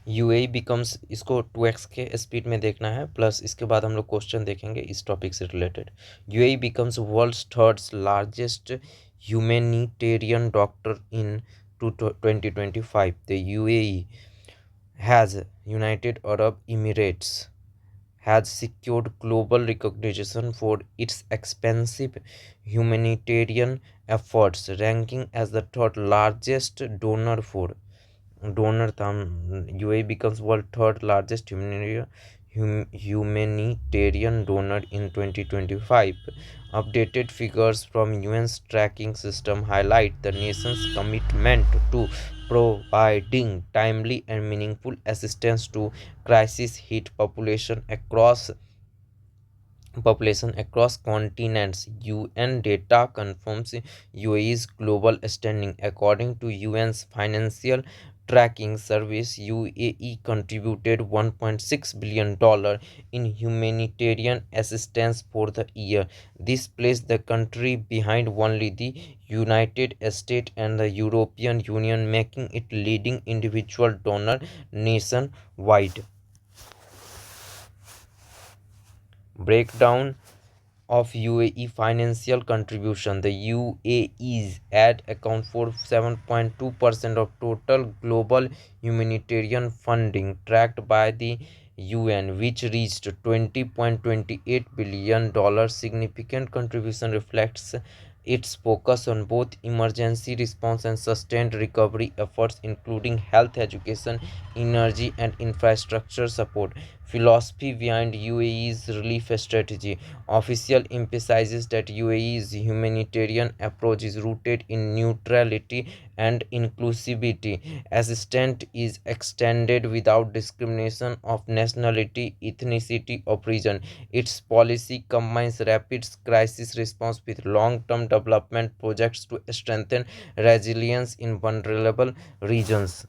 UAE becomes, इसको 2x के speed में देखना है, प्लस इसके बाद हम लोग क्वेश्चन देखेंगे इस टॉपिक से related. UAE becomes world's third largest humanitarian doctor in 2025। The UAE has United Arab Emirates has secured global recognition for its expansive humanitarian efforts, ranking as the third largest donor UAE becomes world third largest humanitarian donor in 2025. Updated figures from UN's tracking system highlight the nation's commitment to providing timely and meaningful assistance to crisis hit population across continents. UN data confirms UAE's global standing. According to UN's financial tracking service, UAE contributed $1.6 billion in humanitarian assistance for the year. This placed the country behind only the United States and the European Union, making it leading individual donor nationwide. Breakdown of UAE financial contribution. The UAE's aid account for 7.2% of total global humanitarian funding tracked by the UN, which reached $20.28 billion. Significant contribution reflects its focus on both emergency response and sustained recovery efforts, including health, education, energy, and infrastructure support. Philosophy behind UAE's relief strategy. Official emphasizes that UAE's humanitarian approach is rooted in neutrality and inclusivity. Assistance is extended without discrimination of nationality, ethnicity, or region. Its policy combines rapid crisis response with long-term development projects to strengthen resilience in vulnerable regions.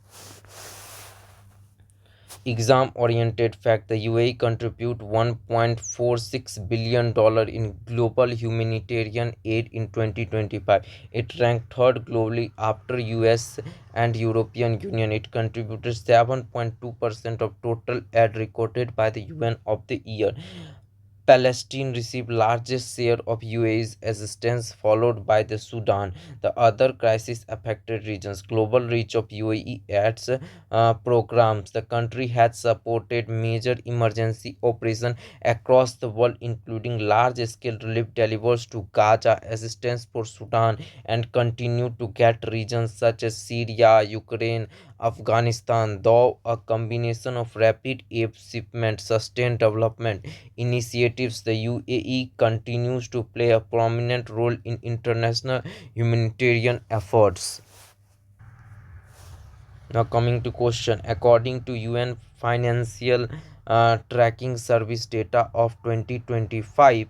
Exam oriented fact: the UAE contribute $1.46 billion in global humanitarian aid in 2025. It ranked third globally after US and European Union. It contributed 7.2% of total aid recorded by the UN of the year. Palestine received largest share of UAE's assistance, followed by the Sudan. The other crisis-affected regions. Global reach of UAE aids programs. The country has supported major emergency operations across the world, including large-scale relief deliveries to Gaza, assistance for Sudan, and continue to get regions such as Syria, Ukraine, Afghanistan. Though a combination of rapid aid shipments, sustained development initiatives, the UAE continues to play a prominent role in international humanitarian efforts. Now coming to question, according to UN Financial Tracking Service data of 2025,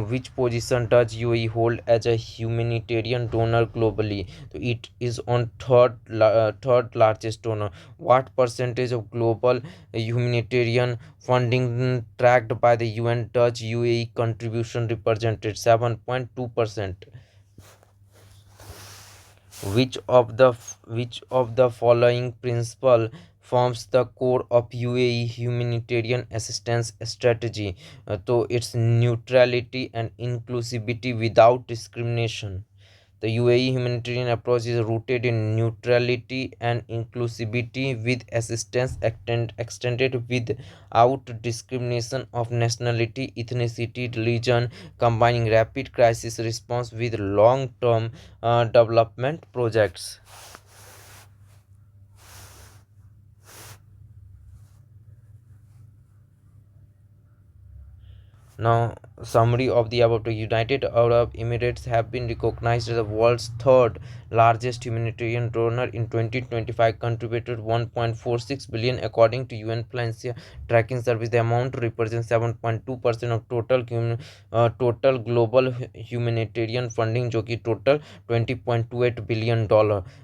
which position does UAE hold as a humanitarian donor globally? So it is on third largest donor. What percentage of global humanitarian funding tracked by the UN does UAE contribution represented? 7.2%. Which of the following principle forms the core of UAE humanitarian assistance strategy? So it's neutrality and inclusivity without discrimination. The UAE humanitarian approach is rooted in neutrality and inclusivity, with assistance extended without discrimination of nationality, ethnicity, religion, combining rapid crisis response with long-term development projects. Now, summary of the above: the United Arab Emirates have been recognized as the world's third largest humanitarian donor in 2025, contributed 1.46 billion according to UN Financial Tracking Service. The amount represents 7.2% of total global humanitarian funding, जो कि total $20.28 billion,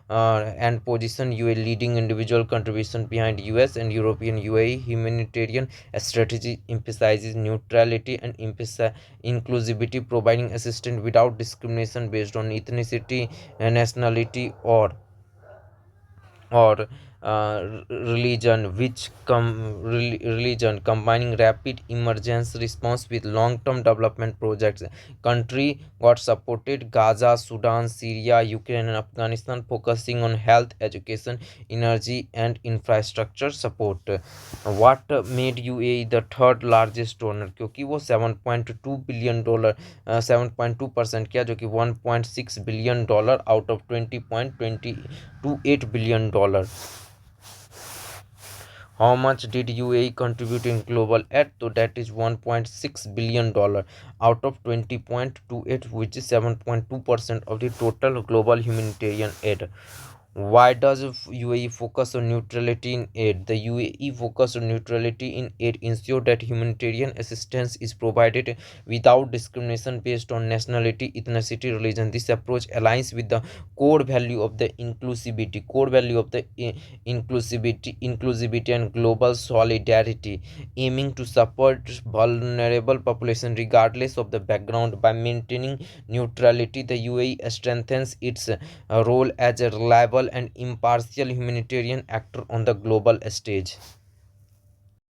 and position UAE leading individual contribution behind US and European. UAE humanitarian strategy emphasizes neutrality and inclusivity, providing assistance without discrimination based on ethnicity, nationality, or religion, religion combining rapid emergency response with long-term development projects. Country got supported Gaza, Sudan, Syria, Ukraine, and Afghanistan, focusing on health, education, energy, and infrastructure support. What made UAE the third largest donor? क्योंकि वो $7.2 billion 7.2% किया, जो कि $1.6 billion out of $20.28 billion. How much did UAE contribute in global aid? So that is $1.6 billion out of 20.28, which is 7.2% of the total global humanitarian aid. Why does UAE focus on neutrality in aid? The UAE focus on neutrality in aid ensure that humanitarian assistance is provided without discrimination based on nationality, ethnicity, religion. This approach aligns with the core value of the inclusivity and global solidarity, aiming to support vulnerable population regardless of the background. By maintaining neutrality, the UAE strengthens its role as a reliable and impartial humanitarian actor on the global stage.